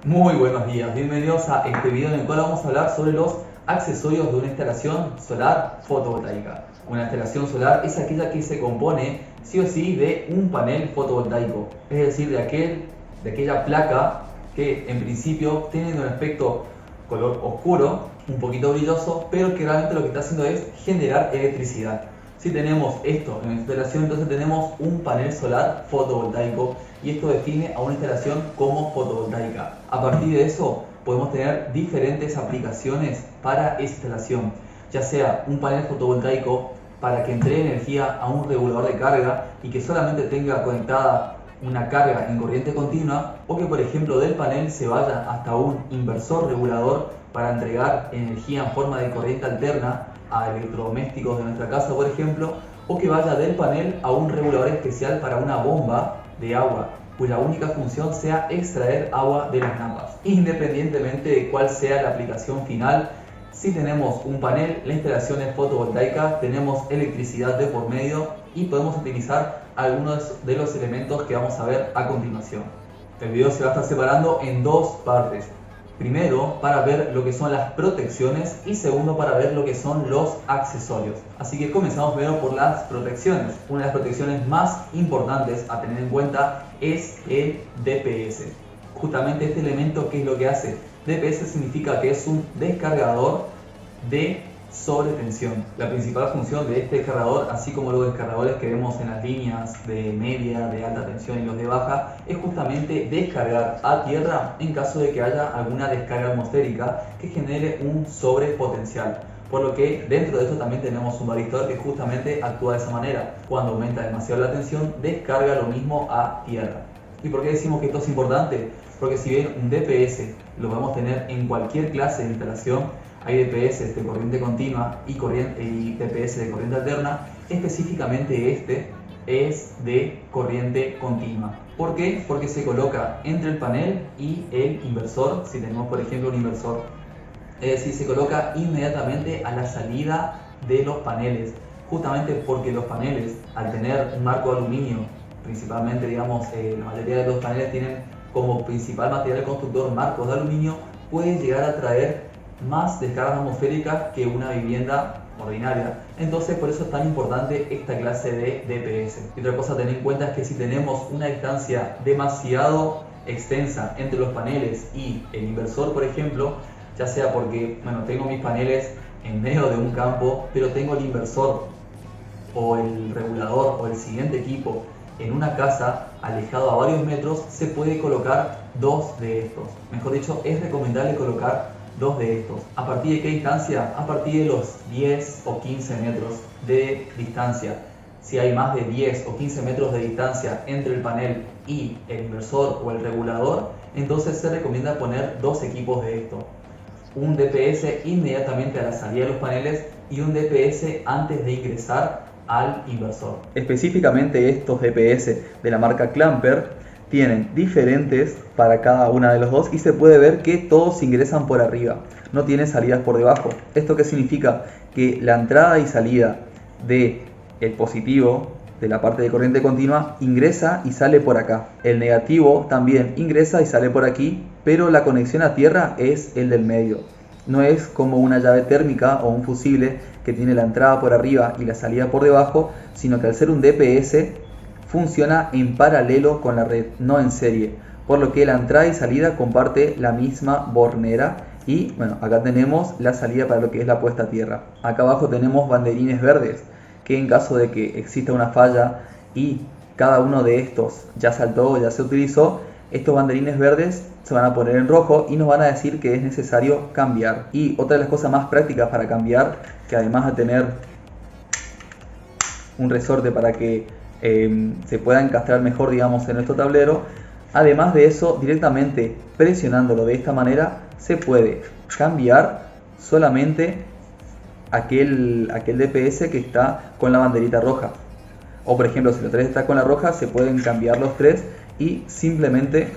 Muy buenos días, bienvenidos a este video en el cual vamos a hablar sobre los accesorios de una instalación solar fotovoltaica. Una instalación solar es aquella que se compone sí o sí de un panel fotovoltaico, es decir, de aquella placa que en principio tiene un aspecto color oscuro, un poquito brilloso, pero que realmente lo que está haciendo es generar electricidad. Si tenemos esto en nuestra instalación, entonces tenemos un panel solar fotovoltaico y esto define a una instalación como fotovoltaica. A partir de eso podemos tener diferentes aplicaciones para esta instalación, ya sea un panel fotovoltaico para que entregue energía a un regulador de carga y que solamente tenga conectada una carga en corriente continua, o que por ejemplo del panel se vaya hasta un inversor regulador para entregar energía en forma de corriente alterna a electrodomésticos de nuestra casa, por ejemplo, o que vaya del panel a un regulador especial para una bomba de agua, cuya única función sea extraer agua de las napas. Independientemente de cuál sea la aplicación final, si tenemos un panel, la instalación es fotovoltaica, tenemos electricidad de por medio y podemos utilizar algunos de los elementos que vamos a ver a continuación. El video se va a estar separando en dos partes. Primero, para ver lo que son las protecciones y segundo, para ver lo que son los accesorios. Así que comenzamos primero por las protecciones. Una de las protecciones más importantes a tener en cuenta es el DPS. Justamente este elemento, ¿qué es lo que hace? DPS significa que es un descargador de sobretensión. La principal función de este descargador, así como los descargadores que vemos en las líneas de media, de alta tensión y los de baja, es justamente descargar a tierra en caso de que haya alguna descarga atmosférica que genere un sobrepotencial. Por lo que dentro de esto también tenemos un varistor que justamente actúa de esa manera. Cuando aumenta demasiado la tensión, descarga lo mismo a tierra. ¿Y por qué decimos que esto es importante? Porque si bien un DPS lo podemos tener en cualquier clase de instalación, hay DPS de corriente continua y DPS de corriente alterna, específicamente este es de corriente continua. ¿Por qué? Porque se coloca entre el panel y el inversor, si tenemos por ejemplo un inversor. Es decir, se coloca inmediatamente a la salida de los paneles, justamente porque los paneles, al tener un marco de aluminio, principalmente digamos, la mayoría de los paneles tienen como principal material constructor marcos de aluminio, pueden llegar a traer más descargas atmosféricas que una vivienda ordinaria. Entonces por eso es tan importante esta clase de DPS. Y otra cosa a tener en cuenta es que si tenemos una distancia demasiado extensa entre los paneles y el inversor, por ejemplo, ya sea porque tengo mis paneles en medio de un campo, pero tengo el inversor o el regulador o el siguiente equipo en una casa alejado a varios metros, se puede colocar dos de estos. Mejor dicho, es recomendable colocar dos de estos. ¿A partir de qué distancia? A partir de los 10 o 15 metros de distancia. Si hay más de 10 o 15 metros de distancia entre el panel y el inversor o el regulador, entonces se recomienda poner dos equipos de esto. Un DPS inmediatamente a la salida de los paneles y un DPS antes de ingresar al inversor. Específicamente estos DPS de la marca Clamper tienen diferentes para cada una de los dos y se puede ver que todos ingresan por arriba, no tienen salidas por debajo. ¿Esto qué significa? Que la entrada y salida del positivo de la parte de corriente continua ingresa y sale por acá. El negativo también ingresa y sale por aquí, pero la conexión a tierra es el del medio. No es como una llave térmica o un fusible que tiene la entrada por arriba y la salida por debajo, sino que al ser un DPS funciona en paralelo con la red, no en serie, por lo que la entrada y salida comparte la misma bornera. Y acá tenemos la salida para lo que es la puesta a tierra. Acá abajo tenemos banderines verdes, que en caso de que exista una falla y cada uno de estos ya saltó o ya se utilizó, estos banderines verdes se van a poner en rojo y nos van a decir que es necesario cambiar. Y otra de las cosas más prácticas para cambiar, que además de tener un resorte para que se pueda encastrar mejor, digamos, en nuestro tablero, además de eso, directamente presionándolo de esta manera, se puede cambiar solamente aquel DPS que está con la banderita roja. O por ejemplo, si los tres están con la roja, se pueden cambiar los tres y simplemente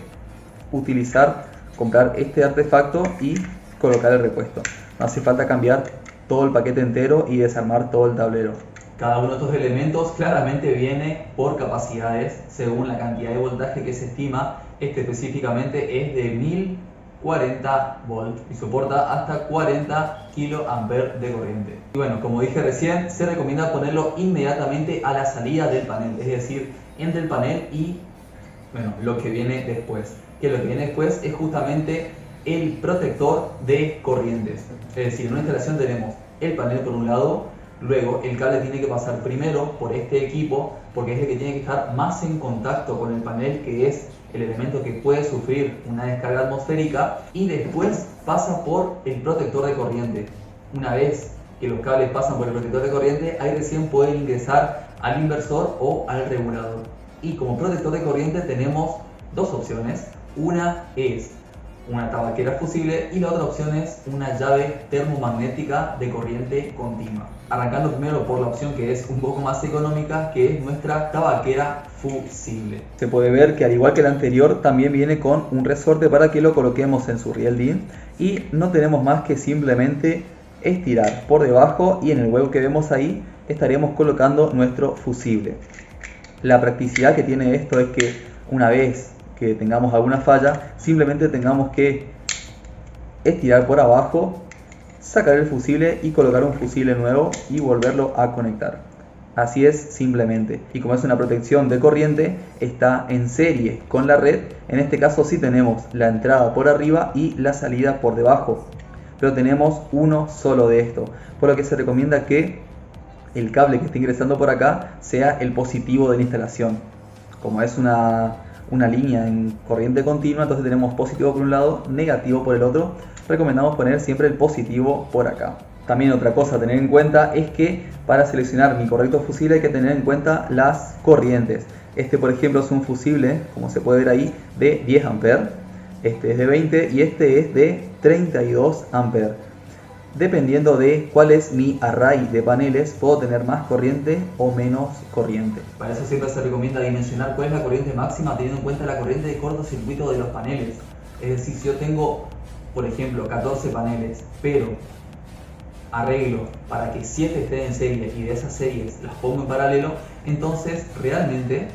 comprar este artefacto y colocar el repuesto. No hace falta cambiar todo el paquete entero y desarmar todo el tablero. Cada uno de estos elementos claramente viene por capacidades según la cantidad de voltaje que se estima. Este específicamente es de 1000 40 volts y soporta hasta 40 kiloamperes de corriente. Y bueno, como dije recién, se recomienda ponerlo inmediatamente a la salida del panel, es decir, entre el panel y bueno, lo que viene después. Que lo que viene después es justamente el protector de corrientes. Es decir, en una instalación tenemos el panel por un lado, luego el cable tiene que pasar primero por este equipo porque es el que tiene que estar más en contacto con el panel, que es el elemento que puede sufrir una descarga atmosférica, y después pasa por el protector de corriente. Una vez que los cables pasan por el protector de corriente, ahí recién pueden ingresar al inversor o al regulador. Y como protector de corriente tenemos dos opciones. Una es una tabaquera fusible y la otra opción es una llave termomagnética de corriente continua. Arrancando primero por la opción que es un poco más económica, que es nuestra tabaquera fusible. Se puede ver que al igual que la anterior también viene con un resorte para que lo coloquemos en su riel DIN, y no tenemos más que simplemente estirar por debajo y en el hueco que vemos ahí estaríamos colocando nuestro fusible. La practicidad que tiene esto es que una vez que tengamos alguna falla, simplemente tengamos que estirar por abajo, sacar el fusible y colocar un fusible nuevo y volverlo a conectar. Así es simplemente. Y como es una protección de corriente, está en serie con la red. En este caso sí tenemos la entrada por arriba y la salida por debajo, pero tenemos uno solo de esto, por lo que se recomienda que el cable que esté ingresando por acá sea el positivo de la instalación. Como es una línea en corriente continua, entonces tenemos positivo por un lado, negativo por el otro. Recomendamos poner siempre el positivo por acá. También otra cosa a tener en cuenta es que para seleccionar mi correcto fusible hay que tener en cuenta las corrientes. Este por ejemplo es un fusible, como se puede ver ahí, de 10 amperes. Este es de 20 y este es de 32 amperes. Dependiendo de cuál es mi array de paneles, puedo tener más corriente o menos corriente. Para eso siempre se recomienda dimensionar cuál es la corriente máxima teniendo en cuenta la corriente de cortocircuito de los paneles. Es decir, si yo tengo, por ejemplo, 14 paneles, pero arreglo para que 7 estén en serie y de esas series las pongo en paralelo, entonces realmente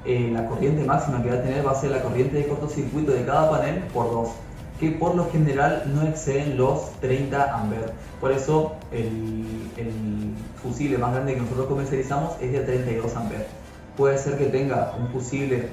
la corriente máxima que va a tener va a ser la corriente de cortocircuito de cada panel por 2. Que por lo general no exceden los 30 amperes. Por eso el fusible más grande que nosotros comercializamos es de 32 amperes. Puede ser que tenga un fusible,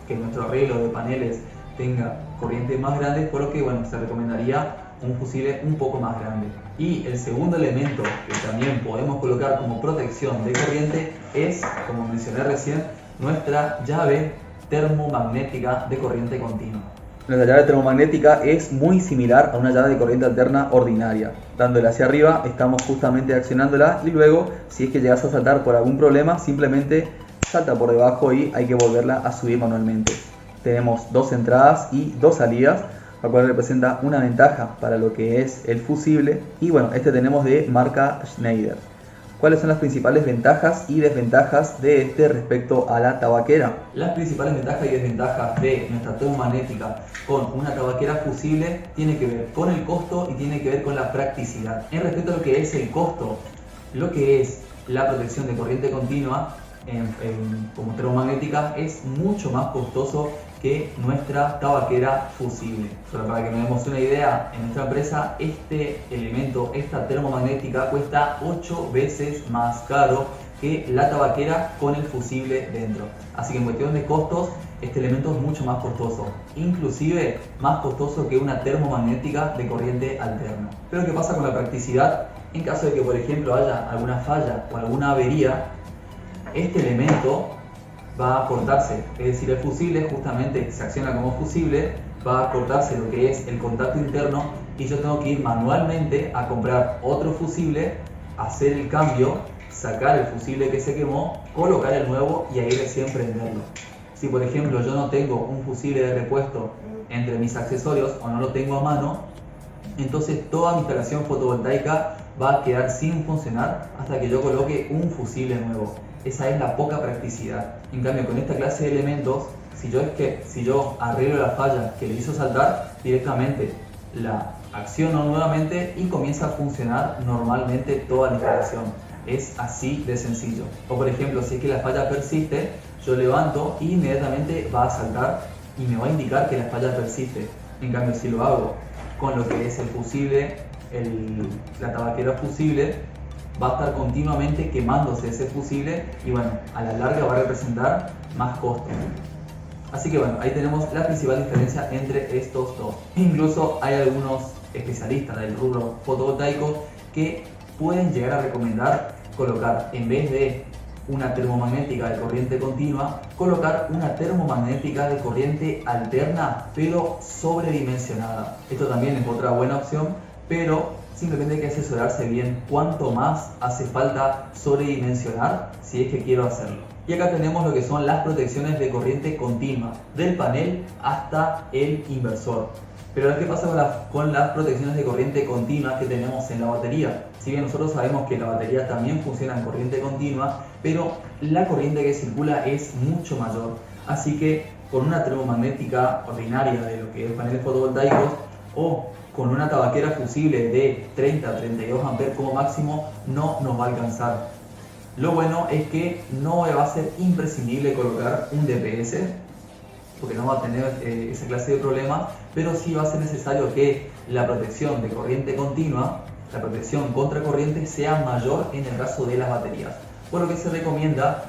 que nuestro arreglo de paneles tenga corrientes más grandes, por lo que bueno, se recomendaría un fusible un poco más grande. Y el segundo elemento que también podemos colocar como protección de corriente es, como mencioné recién, nuestra llave termomagnética de corriente continua. Nuestra llave termomagnética es muy similar a una llave de corriente alterna ordinaria. Dándole hacia arriba estamos justamente accionándola y luego, si es que llegas a saltar por algún problema, simplemente salta por debajo y hay que volverla a subir manualmente. Tenemos dos entradas y dos salidas, lo cual representa una ventaja para lo que es el fusible. Y bueno, este tenemos de marca Schneider. ¿Cuáles son las principales ventajas y desventajas de este respecto a la tabaquera? Las principales ventajas y desventajas de nuestra termomagnética con una tabaquera fusible tiene que ver con el costo y tiene que ver con la practicidad. En respecto a lo que es el costo, lo que es la protección de corriente continua como termomagnética es mucho más costoso que nuestra tabaquera fusible. Solo para que nos demos una idea, en nuestra empresa este elemento, esta termomagnética, cuesta 8 veces más caro que la tabaquera con el fusible dentro. Así que en cuestión de costos, este elemento es mucho más costoso, inclusive más costoso que una termomagnética de corriente alterna. Pero ¿qué pasa con la practicidad? En caso de que, por ejemplo, haya alguna falla o alguna avería, este elemento va a cortarse, es decir, el fusible justamente se acciona como fusible, va a cortarse lo que es el contacto interno y yo tengo que ir manualmente a comprar otro fusible, hacer el cambio, sacar el fusible que se quemó, colocar el nuevo y ahí recién prenderlo. Si por ejemplo yo no tengo un fusible de repuesto entre mis accesorios o no lo tengo a mano, entonces toda mi instalación fotovoltaica va a quedar sin funcionar hasta que yo coloque un fusible nuevo. Esa es la poca practicidad. En cambio, con esta clase de elementos, si yo arreglo la falla que le hizo saltar, directamente la acciono nuevamente y comienza a funcionar normalmente toda la instalación. Es así de sencillo. O por ejemplo, si es que la falla persiste, yo levanto y inmediatamente va a saltar y me va a indicar que la falla persiste. En cambio, si lo hago con lo que es el fusible, la tabaquera fusible, va a estar continuamente quemándose ese fusible y bueno, a la larga va a representar más costo. Así que bueno, ahí tenemos la principal diferencia entre estos dos. Incluso hay algunos especialistas del rubro fotovoltaico que pueden llegar a recomendar colocar, en vez de una termomagnética de corriente continua, colocar una termomagnética de corriente alterna, pero sobredimensionada. Esto también es otra buena opción, pero simplemente hay que asesorarse bien cuánto más hace falta sobredimensionar si es que quiero hacerlo. Y acá tenemos lo que son las protecciones de corriente continua, del panel hasta el inversor. Pero ¿qué pasa con las protecciones de corriente continua que tenemos en la batería? Si bien nosotros sabemos que la batería también funciona en corriente continua, pero la corriente que circula es mucho mayor. Así que con una termomagnética ordinaria de lo que es paneles fotovoltaicos o con una tabaquera fusible de 30 a 32 amperes como máximo no nos va a alcanzar. Lo bueno es que no va a ser imprescindible colocar un DPS, porque no va a tener esa clase de problemas, pero sí va a ser necesario que la protección de corriente continua, la protección contra corriente, sea mayor en el caso de las baterías. Por lo que se recomienda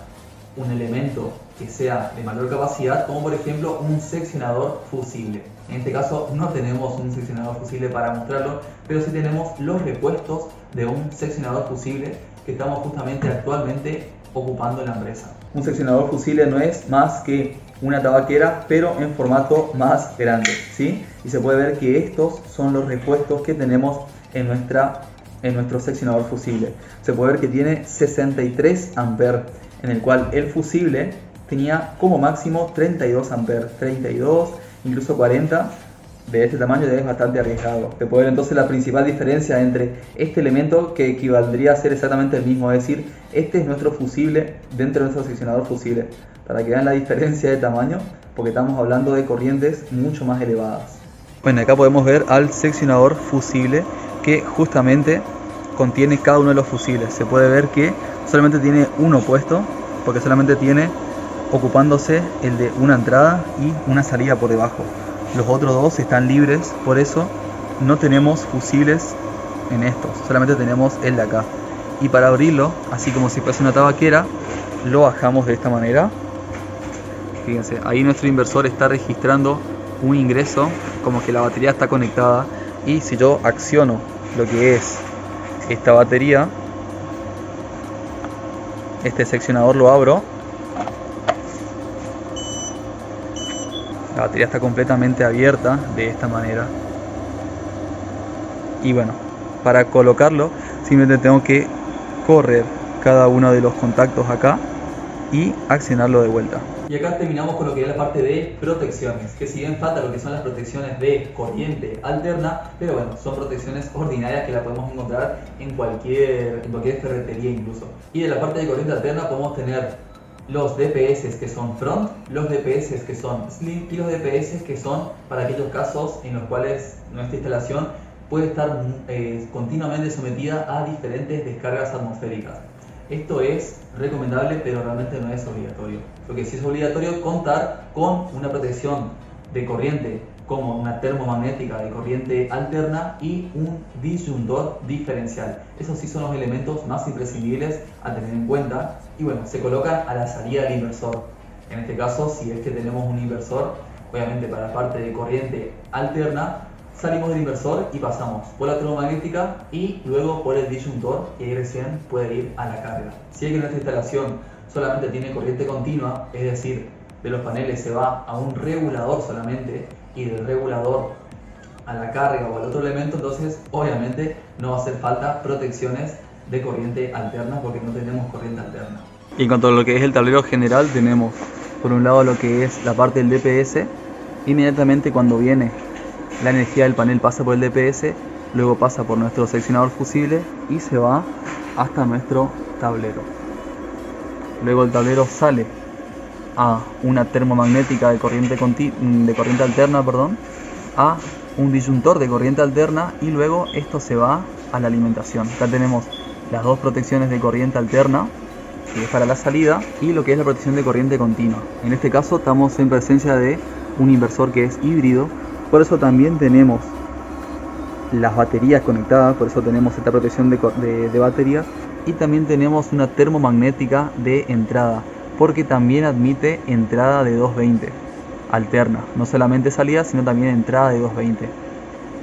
un elemento que sea de mayor capacidad, como por ejemplo un seccionador fusible. En este caso no tenemos un seccionador fusible para mostrarlo, pero sí tenemos los repuestos de un seccionador fusible que estamos justamente actualmente ocupando en la empresa. Un seccionador fusible no es más que una tabaquera, pero en formato más grande, ¿sí? Y se puede ver que estos son los repuestos que tenemos en nuestro seccionador fusible. Se puede ver que tiene 63 amperes, en el cual el fusible tenía como máximo 32 amperes, 32, incluso 40. De este tamaño ya es bastante arriesgado. Se puede ver entonces la principal diferencia entre este elemento, que equivaldría a ser exactamente el mismo, es decir, este es nuestro fusible dentro de nuestro seccionador fusible, para que vean la diferencia de tamaño, porque estamos hablando de corrientes mucho más elevadas. Bueno, acá podemos ver al seccionador fusible que justamente contiene cada uno de los fusibles. Se puede ver que solamente tiene uno puesto, porque solamente tiene ocupándose el de una entrada y una salida por debajo. Los otros dos están libres, por eso no tenemos fusibles en estos, solamente tenemos el de acá. Y para abrirlo, así como si fuese una tabaquera, lo bajamos de esta manera. Fíjense, ahí nuestro inversor está registrando un ingreso, como que la batería está conectada. Y si yo acciono lo que es esta batería, este seccionador lo abro, la batería está completamente abierta de esta manera. Y bueno, para colocarlo simplemente tengo que correr cada uno de los contactos acá y accionarlo de vuelta. Y acá terminamos con lo que es la parte de protecciones, que si bien falta lo que son las protecciones de corriente alterna, pero bueno, son protecciones ordinarias que las podemos encontrar en cualquier ferretería incluso. Y de la parte de corriente alterna podemos tener los DPS que son front, los DPS que son slim y los DPS que son para aquellos casos en los cuales nuestra instalación puede estar continuamente sometida a diferentes descargas atmosféricas. Esto es recomendable, pero realmente no es obligatorio. Lo que sí es obligatorio es contar con una protección de corriente, como una termomagnética de corriente alterna y un disyuntor diferencial. Esos sí son los elementos más imprescindibles a tener en cuenta. Y bueno, se colocan a la salida del inversor. En este caso, si es que tenemos un inversor, obviamente para la parte de corriente alterna, salimos del inversor y pasamos por la termomagnética y luego por el disyuntor, que ahí recién puede ir a la carga. Si es que nuestra instalación solamente tiene corriente continua, es decir, de los paneles se va a un regulador solamente y del regulador a la carga o al otro elemento, entonces obviamente no va a hacer falta protecciones de corriente alterna porque no tenemos corriente alterna. Y en cuanto a lo que es el tablero general, tenemos por un lado lo que es la parte del DPS. Inmediatamente cuando viene la energía del panel pasa por el DPS, luego pasa por nuestro seccionador fusible y se va hasta nuestro tablero. Luego el tablero sale a una termomagnética de corriente alterna, a un disyuntor de corriente alterna y luego esto se va a la alimentación. Acá tenemos las dos protecciones de corriente alterna, que es para la salida, y lo que es la protección de corriente continua. En este caso estamos en presencia de un inversor que es híbrido, Por eso también tenemos las baterías conectadas, por eso tenemos esta protección de baterías, y también tenemos una termomagnética de entrada, porque también admite entrada de 220 alterna, no solamente salida, sino también entrada de 220.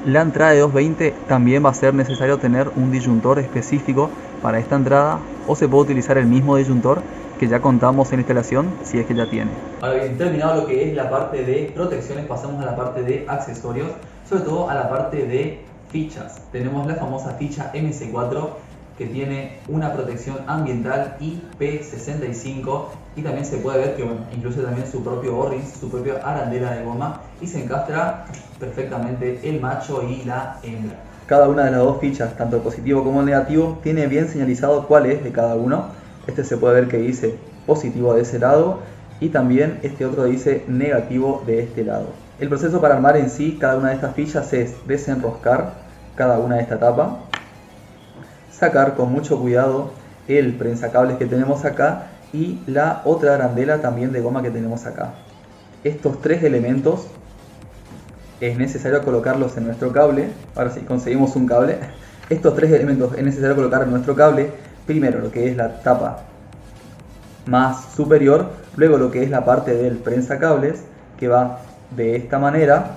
La entrada de 220 también va a ser necesario tener un disyuntor específico para esta entrada, o se puede utilizar el mismo disyuntor que ya contamos en instalación, si es que ya tiene. Ahora bien, terminado lo que es la parte de protecciones, pasamos a la parte de accesorios, sobre todo a la parte de fichas. Tenemos la famosa ficha MC4, que tiene una protección ambiental IP65, y también se puede ver que incluye también su propio O-ring, su propia arandela de goma, y se encastra perfectamente el macho y la hembra. Cada una de las dos fichas, tanto el positivo como el negativo, tiene bien señalizado cuál es de cada uno. Este se puede ver que dice positivo de ese lado, y también este otro dice negativo de este lado. El proceso para armar en sí cada una de estas fichas es desenroscar cada una de esta tapa, sacar con mucho cuidado el prensacables que tenemos acá y la otra arandela también de goma que tenemos acá. Estos tres elementos es necesario colocarlos en nuestro cable. Ahora sí, conseguimos un cable. Estos tres elementos es necesario colocar en nuestro cable. Primero lo que es la tapa más superior, luego lo que es la parte del prensacables, que va de esta manera,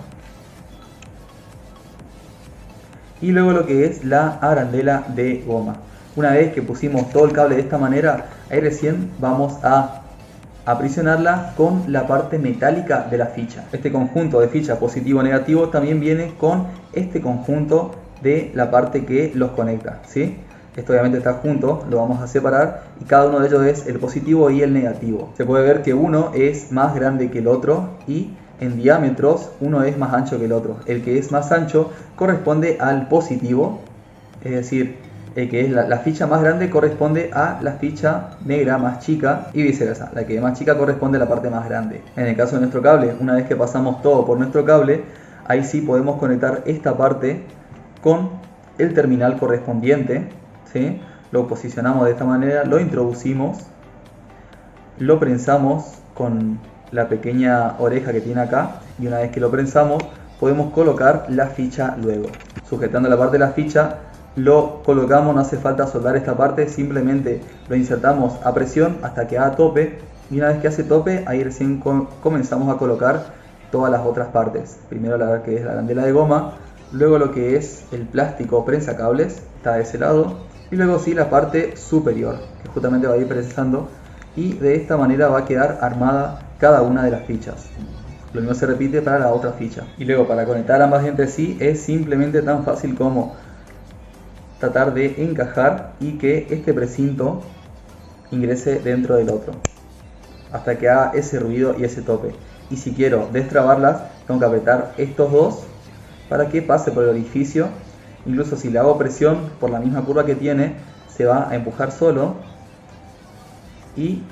y luego lo que es la arandela de goma. Una vez que pusimos todo el cable de esta manera, ahí recién vamos a aprisionarla con la parte metálica de la ficha. Este conjunto de ficha positivo-negativo también viene con este conjunto de la parte que los conecta, ¿sí? Esto obviamente está junto, lo vamos a separar, y cada uno de ellos es el positivo y el negativo. Se puede ver que uno es más grande que el otro, y en diámetros uno es más ancho que el otro. El que es más ancho corresponde al positivo, es decir, el que es la ficha más grande corresponde a la ficha negra más chica, y viceversa, la que es más chica corresponde a la parte más grande. En el caso de nuestro cable, una vez que pasamos todo por nuestro cable, ahí sí podemos conectar esta parte con el terminal correspondiente, ¿sí? Lo posicionamos de esta manera, lo introducimos, lo prensamos con la pequeña oreja que tiene acá, y una vez que lo prensamos podemos colocar la ficha luego. Sujetando la parte de la ficha lo colocamos, no hace falta soldar esta parte, simplemente lo insertamos a presión hasta que haga tope, y una vez que hace tope ahí recién comenzamos a colocar todas las otras partes. Primero la que es la arandela de goma, luego lo que es el plástico prensacables, está de ese lado, y luego sí la parte superior, que justamente va a ir prensando, y de esta manera va a quedar armada cada una de las fichas. Lo mismo se repite para la otra ficha. Y luego para conectar ambas entre sí es simplemente tan fácil como tratar de encajar y que este precinto ingrese dentro del otro hasta que haga ese ruido y ese tope. Y si quiero destrabarlas, tengo que apretar estos dos para que pase por el orificio. Incluso si le hago presión por la misma curva que tiene, se va a empujar solo y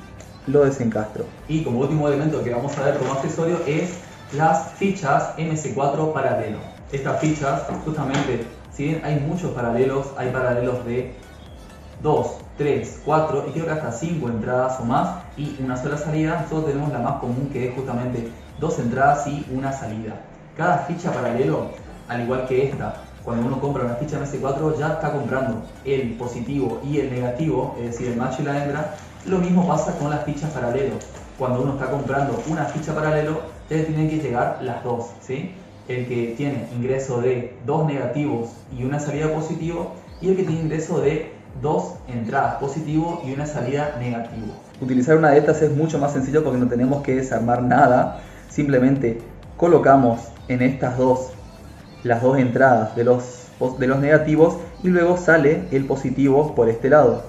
lo desencastro. Y como último elemento que vamos a ver como accesorio es las fichas MC4 paralelo. Estas fichas, justamente, si bien hay muchos paralelos, hay paralelos de 2, 3, 4 y creo que hasta 5 entradas o más y una sola salida. Nosotros tenemos la más común, que es justamente 2 entradas y una salida. Cada ficha paralelo, al igual que esta, cuando uno compra una ficha MC4 ya está comprando el positivo y el negativo, es decir, el macho y la hembra. Lo mismo pasa con las fichas paralelo. Cuando uno está comprando una ficha paralelo, ya le tienen que llegar las dos, ¿sí? El que tiene ingreso de 2 negativos y una salida positivo, y el que tiene ingreso de 2 entradas positivo y una salida negativo. Utilizar una de estas es mucho más sencillo porque no tenemos que desarmar nada. Simplemente colocamos en estas dos las dos entradas de los negativos, y luego sale el positivo por este lado,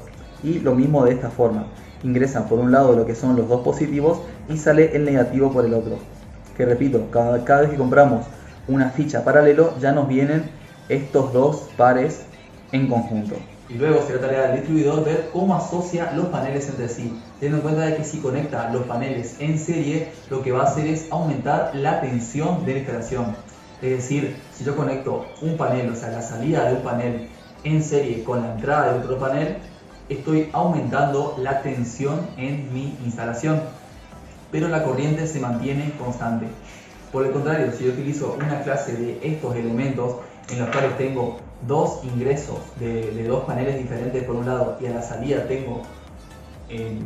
y lo mismo de esta forma. Ingresan por un lado lo que son los dos positivos y sale el negativo por el otro. Que repito, cada vez que compramos una ficha paralelo ya nos vienen estos dos pares en conjunto. Y luego será tarea del distribuidor ver cómo asocia los paneles entre sí, teniendo en cuenta de que si conecta los paneles en serie, lo que va a hacer es aumentar la tensión de la instalación. Es decir, si yo conecto un panel, o sea la salida de un panel en serie con la entrada de otro panel, estoy aumentando la tensión en mi instalación, pero la corriente se mantiene constante. Por el contrario, si yo utilizo una clase de estos elementos en los cuales tengo dos ingresos de dos paneles diferentes por un lado y a la salida tengo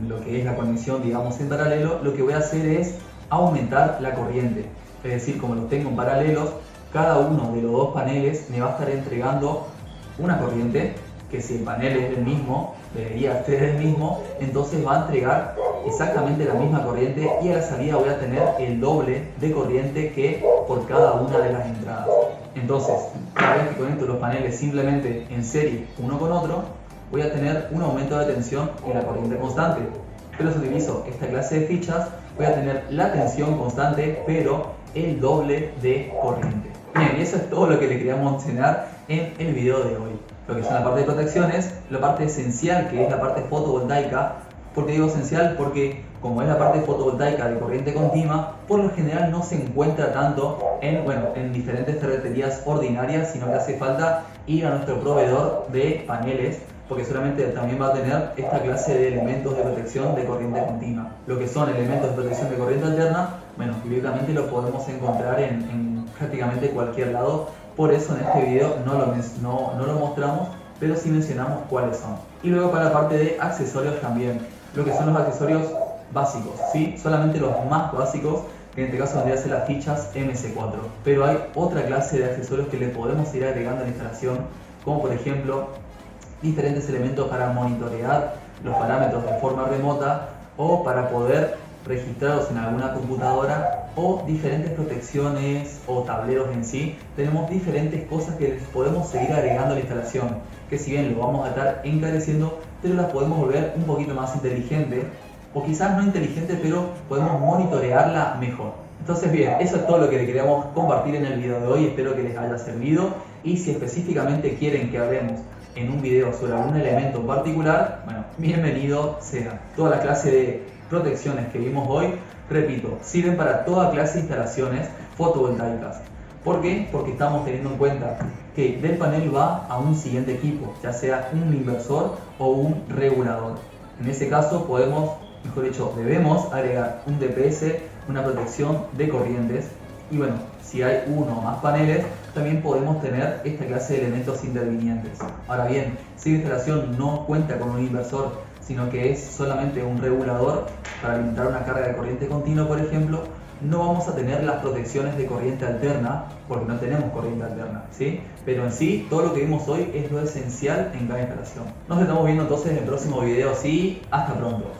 lo que es la conexión, digamos, en paralelo, lo que voy a hacer es aumentar la corriente. Es decir, como los tengo en paralelos, cada uno de los dos paneles me va a estar entregando una corriente que, si el panel es el mismo, debería ser el mismo, entonces va a entregar exactamente la misma corriente y a la salida voy a tener el doble de corriente que por cada una de las entradas. Entonces, cada vez que conecto los paneles simplemente en serie uno con otro, voy a tener un aumento de tensión y la corriente constante. Pero si utilizo esta clase de fichas, voy a tener la tensión constante, pero el doble de corriente. Bien, y eso es todo lo que le queríamos enseñar en el video de hoy. Lo que son la parte de protecciones, la parte esencial, que es la parte fotovoltaica. ¿Por qué digo esencial? Porque como es la parte fotovoltaica de corriente continua, por lo general no se encuentra tanto en diferentes ferreterías ordinarias, sino que hace falta ir a nuestro proveedor de paneles, porque solamente también va a tener esta clase de elementos de protección de corriente continua. Lo que son elementos de protección de corriente alterna, bueno, directamente los podemos encontrar en prácticamente cualquier lado. Por eso en este video no lo mostramos, pero sí mencionamos cuáles son. Y luego para la parte de accesorios también, lo que son los accesorios básicos, ¿sí? Solamente los más básicos, que en este caso vendrían a ser las fichas MC4. Pero hay otra clase de accesorios que le podemos ir agregando a la instalación, como por ejemplo diferentes elementos para monitorear los parámetros de forma remota o para poder registrarlos en alguna computadora, o diferentes protecciones o tableros en sí. Tenemos diferentes cosas que les podemos seguir agregando a la instalación, que si bien lo vamos a estar encareciendo, pero las podemos volver un poquito más inteligente, o quizás no inteligente, pero podemos monitorearla mejor. Entonces bien, eso es todo lo que les queríamos compartir en el video de hoy. Espero que les haya servido, y si específicamente quieren que hablemos en un video sobre algún elemento en particular, bueno, bienvenido sea. Toda la clase de protecciones que vimos hoy, repito, sirven para toda clase de instalaciones fotovoltaicas. ¿Por qué? Porque estamos teniendo en cuenta que del panel va a un siguiente equipo, ya sea un inversor o un regulador. En ese caso podemos, mejor dicho, debemos agregar un DPS, una protección de corrientes, y bueno, si hay uno o más paneles, también podemos tener esta clase de elementos intervinientes. Ahora bien, si la instalación no cuenta con un inversor, sino que es solamente un regulador para alimentar una carga de corriente continua, por ejemplo, no vamos a tener las protecciones de corriente alterna, porque no tenemos corriente alterna, ¿sí? Pero en sí, todo lo que vimos hoy es lo esencial en cada instalación. Nos estamos viendo entonces en el próximo video, sí, hasta pronto.